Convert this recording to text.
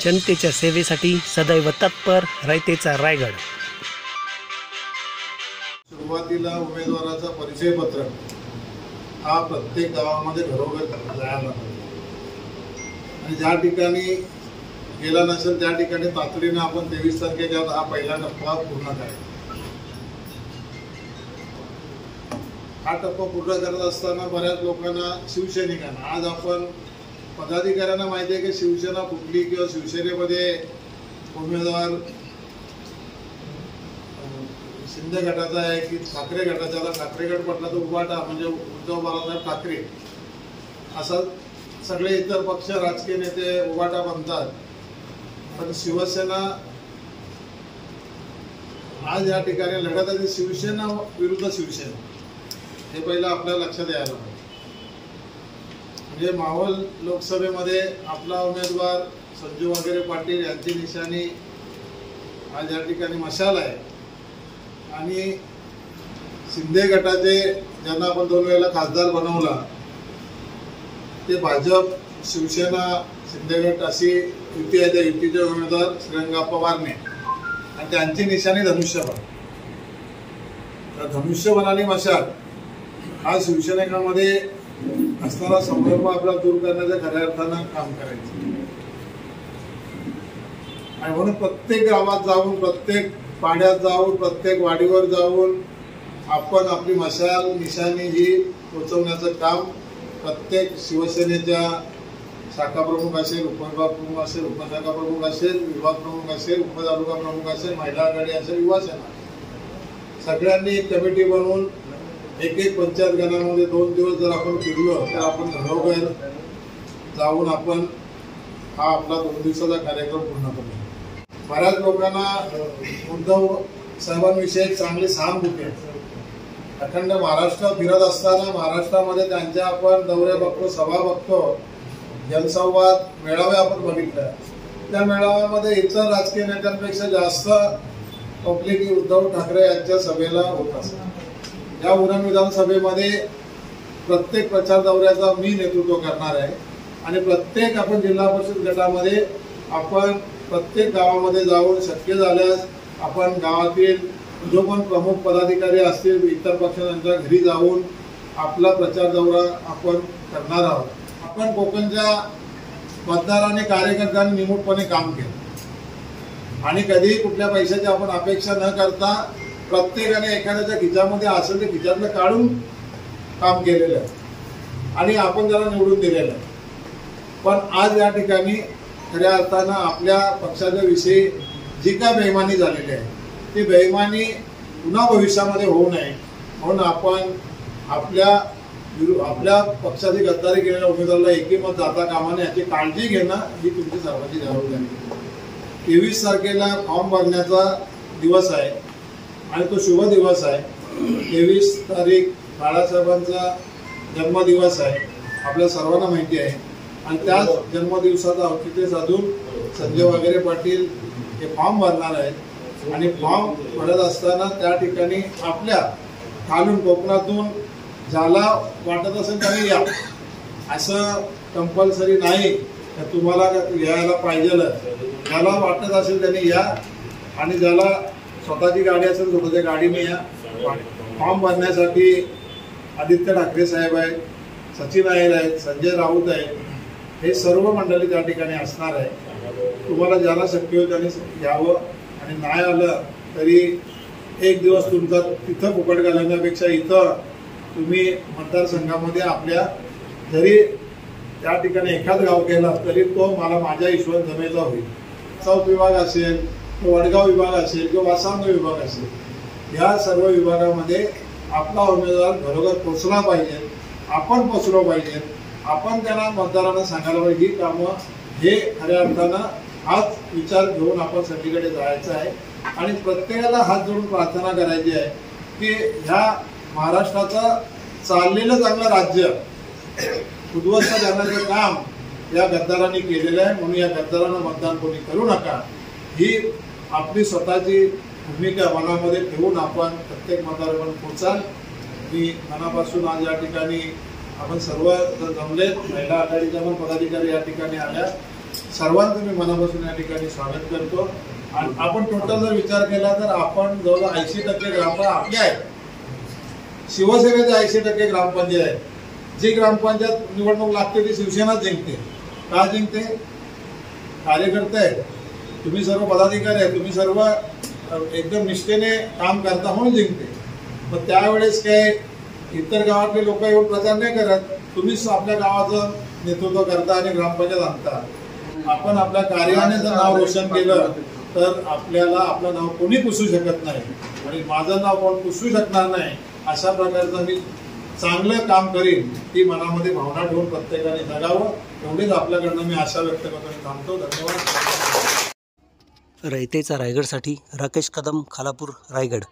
जनतेच्या सेवेसाठी सदैव तत्पर रयतेचा रायगड। सुरुवातीला उमेदवाराचा परिचय पत्र हा प्रत्येक गावामध्ये घरोघर जायला आणि ज्या ठिकाणी गेला नसेल त्या ठिकाणी तातडीने आपण 23 तारखेच्या हा पहिला टप्पा पूर्ण करायचा। हा टप्पा पूर्ण करत असताना बऱ्याच लोकांना शिवसैनिकांना आज आपण पदाधिकाऱ्यांना माहिती आहे की शिवसेना कुठली किंवा शिवसेनेमध्ये उमेदवार शिंदे गटाचा आहे की ठाकरे गटाचा। ठाकरे गट म्हटला तर उभाटा म्हणजे उद्धव बाळासाहेब ठाकरे असा सगळे इतर पक्ष राजकीय नेते उभाटा बनतात, पण शिवसेना आज या ठिकाणी लढत आहे शिवसेना विरुद्ध शिवसेना, हे पहिलं आपल्या लक्षात यायला पाहिजे। म्हणजे मावळ लोकसभेमध्ये आपला उमेदवार संजू वगैरे पाटील यांची निशाणी आज या ठिकाणी मशाल आहे आणि शिंदे गटाचे ज्यांना आपण 2 वेळेला खासदार बनवला ते भाजप शिवसेना शिंदे गट अशी युती आहे। त्या युतीचे उमेदवार श्रीरंगाप्पा बारणे आणि त्यांची निशाणी धनुष्यबाण। तर धनुष्यबाण आणि मशाल हा शिवसैनिकांमध्ये असणारा संभ्रम आपला दूर करण्याचं खऱ्या अर्थानं काम करायचं आणि म्हणून प्रत्येक गावात जाऊन प्रत्येक पाड्यात जाऊन प्रत्येक वाडीवर जाऊन आपण आपली मशाल निशाणी ही पोचवण्याचं काम प्रत्येक शिवसेनेच्या शाखा प्रमुख असेल, उपविभाग प्रमुख असेल, उपशाखा प्रमुख असेल, विभाग प्रमुख असेल, उपतालुका प्रमुख असेल, महिला आघाडी असेल, युवा सेना सगळ्यांनी एक कमिटी बनवून एक पंचायत गणामध्ये 2 दिवस जर आपण फिरलो तर आपण घरोघर जाऊन आपण हा आपला 2 दिवसाचा कार्यक्रम पूर्ण करू। बऱ्याच लोकांना उद्धव साहेबांविषयी चांगली सहानुभूती आहे। अखंड महाराष्ट्र फिरत असताना महाराष्ट्रामध्ये त्यांच्या आपण दौरे बघतो, सभा बघतो, जनसंवाद मेळावे आपण बघितले। त्या मेळाव्यामध्ये इतर राजकीय नेत्यांपेक्षा जास्त पब्लिक उद्धव ठाकरे यांच्या सभेला होत असतात। या उरण विधानसभेमध्ये प्रत्येक प्रचार दौऱ्याचा मी नेतृत्व करणार आहे आणि प्रत्येक आपण जिल्हा परिषद गटामध्ये आपण प्रत्येक गावामध्ये जाऊन शक्य झाल्यास आपण गावातील जो पण प्रमुख पदाधिकारी असतील इतर पक्षांच्या घरी जाऊन आपला प्रचार दौरा आपण करणार आहोत। आपण कोकणच्या मतदारांनी कार्यकर्त्यांनी निमूटपणे काम केलं आणि कधीही कुठल्या पैशाची आपण अपेक्षा न करता प्रत्येकाने एखाद्याच्या खिच्यामध्ये असेल ते खिच्यातलं काढून काम केलेलं आहे आणि आपण त्याला निवडून दिलेलं आहे। पण आज या ठिकाणी खऱ्या अर्थानं आपल्या पक्षाच्या विषयी जी काय बेईमानी झालेली आहे ती बेईमानी पुन्हा भविष्यामध्ये होऊ नये म्हणून आपण आपल्या पक्षाची गद्दारी केलेल्या उमेदवाराला एकही मत जाता कामा नये याची काळजी घेणं ही तुमची सर्वांची जबाबदारी आहे। 23 तारखेला फॉर्म भरण्याचा दिवस आहे आणि तो शुभ दिवस आहे। 23 तारीख बाळासाहेबांचा जन्मदिवस आहे, आपल्या सर्वांना माहिती आहे आणि त्याच जन्मदिवसाचा औचित्य साधून संजय वगैरे पाटील हे फॉर्म भरणार आहेत आणि फॉर्म भरत असताना त्या ठिकाणी आपल्या खालून कोकणातून ज्याला वाटत असेल त्याने या, असं कंपल्सरी नाही तर तुम्हाला यायला पाहिजे। ज्याला वाटत असेल त्याने या आणि ज्याला स्वतःची गाडी असेल स्वतःच्या गाडीने या। फॉर्म भरण्यासाठी आदित्य ठाकरे साहेब आहेत, सचिन अहिर आहेत, संजय राऊत आहेत, हे सर्व मंडळी त्या ठिकाणी असणार आहे। तुम्हाला ज्याला शक्य होईल त्याने यावं आणि नाही आलं तरी एक दिवस तुमचा तिथं फुकट घालवण्यापेक्षा इथं तुम्ही मतदारसंघामध्ये आपल्या जरी त्या ठिकाणी एखाद गाव केला तरी तो मला माझ्या हिशोबाने जमेचा होईल। चौक विभाग असेल किंवा वडगाव विभाग असेल किंवा वासांग विभाग असेल, या सर्व विभागामध्ये आपला उमेदवार घरोघर पोचला पाहिजे, आपण पोचलो पाहिजे, आपण त्यांना मतदारांना सांगायला पाहिजे ही कामं हे खऱ्या अर्थानं हाच विचार घेऊन आपण सगळीकडे जायचं आहे आणि प्रत्येकाला हात जोडून प्रार्थना करायची आहे की ह्या महाराष्ट्राचं चाललेलं चांगलं राज्य उद्ध्वस्त करण्याचं काम या गद्दारांनी केलेलं आहे। म्हणून या गद्दारांना मतदान कोणी करू नका ही आपली स्वतःची भूमिका मनामध्ये ठेवून आपण प्रत्येक मतदारापर्यंत पोचाल। मी मनापासून आज या ठिकाणी आपण सर्व जमलेत, महिला आघाडीच्या पण पदाधिकारी या ठिकाणी आल्या सर्वांचं मी मनापासून या ठिकाणी स्वागत करतो. आणि आपण टोटल जर विचार केला तर आपण जवळजवळ 80% ग्रामपंचायत आपल्या आहेत. शिवसेनेचे 80% ग्रामपंचायत, जी ग्रामपंचायत निवडणूक लागते ती शिवसेना जिंकते. का जिंकते? कार्यकर्ते आहेत, तुम्ही सर्व पदाधिकारी आहेत, तुम्ही सर्व एकदम निष्ठेने काम करता म्हणून जिंकते. मग त्यावेळेस काय इतर गावातले लोक येऊन प्रचार नाही करत, तुम्हीच आपल्या गावाचं नेतृत्व करता आणि ग्रामपंचायत आणता. आपण आपल्या कार्याने जर नाव रोशन केलं तर आपल्याला आपलं नाव कोणी पुसू शकत नाही आणि माझं नाव कोण पुसू शकणार नाही. अशा प्रकारचं मी चांगलं काम करीन ती मनामध्ये भावना ठेवून प्रत्येकाने जगावं, एवढीच आपल्याकडनं मी आशा व्यक्त करतो आणि थांबतो. धन्यवाद. रयतेचा रायगडसाठी राकेश कदम, खालापूर, रायगड.